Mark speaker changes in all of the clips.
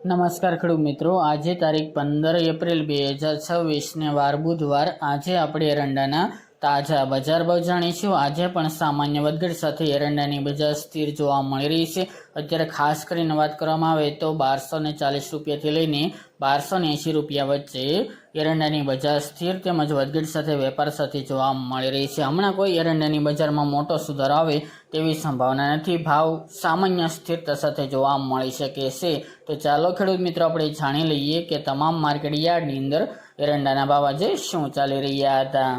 Speaker 1: નમસ્કાર ખેડૂત મિત્રો, આજે તારીખ 15 એપ્રિલ 2026 ને વાર બુધવાર. આજે આપણે એરંડાના તાજા બજાર ભાવ જાણીશું. આજે પણ સામાન્ય વધઘટ સાથે એરંડાની બજાર સ્થિર જોવા મળી રહી છે. અત્યારે ખાસ કરીને વાત કરવામાં આવે તો 1240 રૂપિયાથી લઈને 1280 રૂપિયા વચ્ચે એરંડાની બજાર સ્થિર તેમજ વધઘટ સાથે વેપાર સાથે જોવા મળી રહી છે. હમણાં કોઈ એરંડાની બજારમાં મોટો સુધારો આવે તેવી સંભાવના નથી. ભાવ સામાન્ય સ્થિરતા સાથે જોવા મળી શકે છે. તો ચાલો ખેડૂત મિત્રો, આપણે જાણી લઈએ કે તમામ માર્કેટ યાર્ડની અંદર એરંડાના ભાવ આજે શું ચાલી રહ્યા હતા.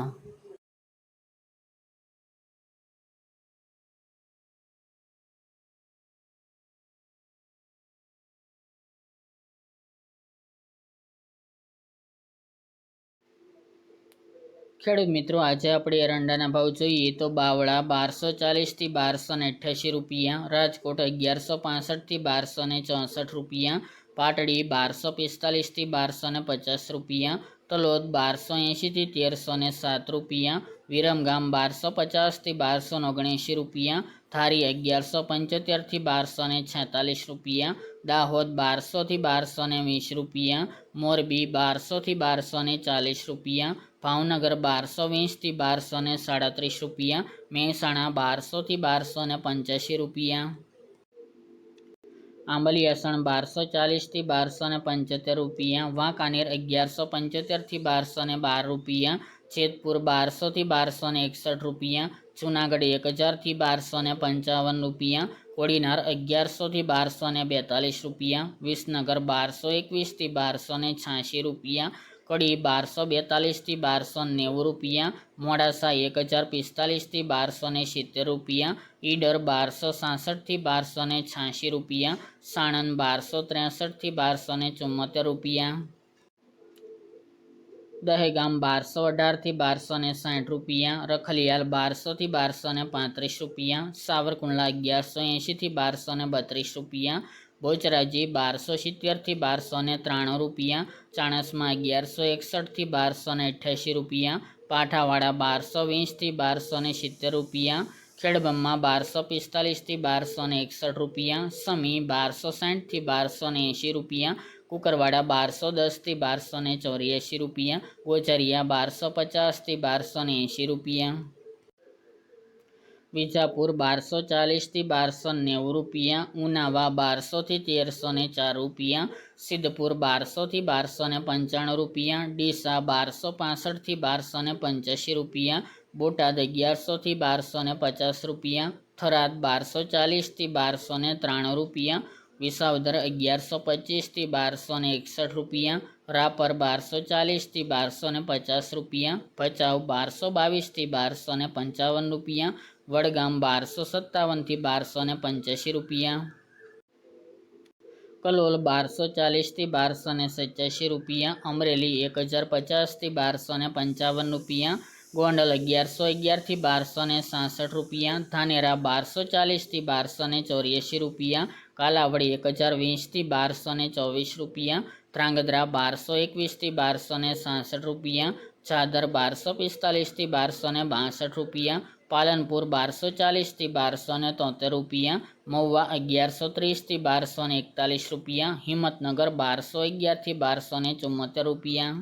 Speaker 1: ખેડૂત મિત્રો, આજે આપણે એરંડાના ભાવ જોઈએ તો બાવળા 1240 થી 1288 રૂપિયા, રાજકોટ 1165 થી 1264 રૂપિયા, પાટડી 1245 થી 1250 રૂપિયા, તલોદ 1280 થી 1307 રૂપિયા, વિરમગામ 1250 થી 1279 રૂપિયા, ધારી 1175 થી 1246 રૂપિયા, દાહોદ 1200 થી 1220 રૂપિયા, મોરબી 1200 થી 1240 રૂપિયા, ભાવનગર 1220 થી 1237 રૂપિયા, મહેસાણા 1200 થી 1285 રૂપિયા, આંબલિયાસણ 1240 થી 1275 રૂપિયા, વાંકાનેર 1175 થી 1212 રૂપિયા, જેતપુર 1200 થી 1261 રૂપિયા, જૂનાગઢ 1000 થી 1255 રૂપિયા, કોડીનાર 1100 થી 1242 રૂપિયા, વિસનગર 1221 થી 1286 રૂપિયા, કડી 1242 થી 1290 રૂપિયા, મોડાસા 1045 થી 1270 રૂપિયા, ઈડર 1266 થી 1286 રૂપિયા, સાણંદ 1263 થી 1274 રૂપિયા, દહેગામ 1218 થી 1260 રૂપિયા, રખલિયાલ 1200 થી 1235 રૂપિયા, સાવરકુંડલા 1180 થી 1232 રૂપિયા, બોચરાજી 1270 થી 1293 રૂપિયા, ચાણસમાં 1161 થી 1288 રૂપિયા, પાઠાવાડા 1220 થી 1270 રૂપિયા, ખેડબ્રહ્મા 1245 થી 1261 રૂપિયા, સમી 1260 થી 1280 રૂપિયા, કુકરવાડા 1210 થી 1284 રૂપિયા, ગોચરિયા 1250 થી 1280 રૂપિયા, વિજાપુર 1240 થી 1290 રૂપિયા, ઉનાવા 1200 થી 1304 રૂપિયા, સિદ્ધપુર 1200 થી 1295 રૂપિયા, ડીસા 1265 થી 1285 રૂપિયા, બોટાદ 1100 થી 1250 રૂપિયા, થરાદ 1240 થી 1293 રૂપિયા, વિસાવદર 1125 થી 1261 રૂપિયા, રાપર 1240 થી 1250 રૂપિયા, ભચાઉ 1222 થી 1255 રૂપિયા, વડગામ 1257 થી 1285 રૂપિયા, કલોલ 1240 થી 1287 રૂપિયા, અમરેલી 1050 થી 1255 રૂપિયા, ગોંડલ 1111 થી 1266 રૂપિયા, ધાનેરા 1240 થી 1284 રૂપિયા, કાલાવડી 1020 થી 1224 રૂપિયા, ધ્રાંગધ્રા 1221 થી 1266 રૂપિયા, ચાદર 1245 થી 1262 રૂપિયા, પાલનપુર 1240 થી 1273 રૂપિયા, મહુવા 1130 થી 1241 રૂપિયા, હિંમતનગર 1211 થી 1274 રૂપિયા,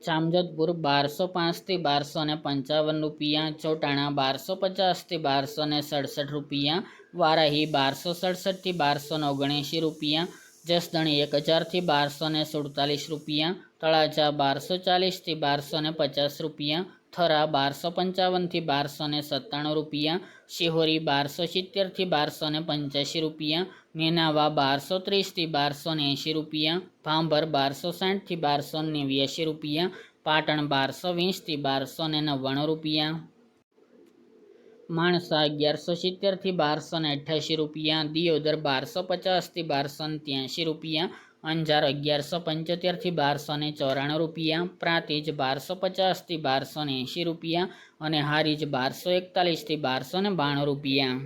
Speaker 1: જામજોધપુર 1205 થી 1255 રૂપિયા, ચોટાણા 1250 થી 1267 રૂપિયા, વારાહી 1267 થી 1279 રૂપિયા, જસદણ 1000 થી 1247 રૂપિયા, તળાજા 1240 થી 1250 રૂપિયા, થરા 1255 થી 1297 રૂપિયા, શિહોરી 1270 થી 1285 રૂપિયા, નેનાવા 1230 થી 1280 રૂપિયા, ભાંભર 1260 થી 1289 રૂપિયા, પાટણ 1220 થી 1299 રૂપિયા, માણસા 1170 થી 1288 રૂપિયા, દિયોદર 1250 થી 1283 રૂપિયા, અંજાર 1175 થી 1294 રૂપિયા, પ્રાંતિજ 1250 થી 1280 રૂપિયા અને હારીજ 1241 થી 1292 રૂપિયા.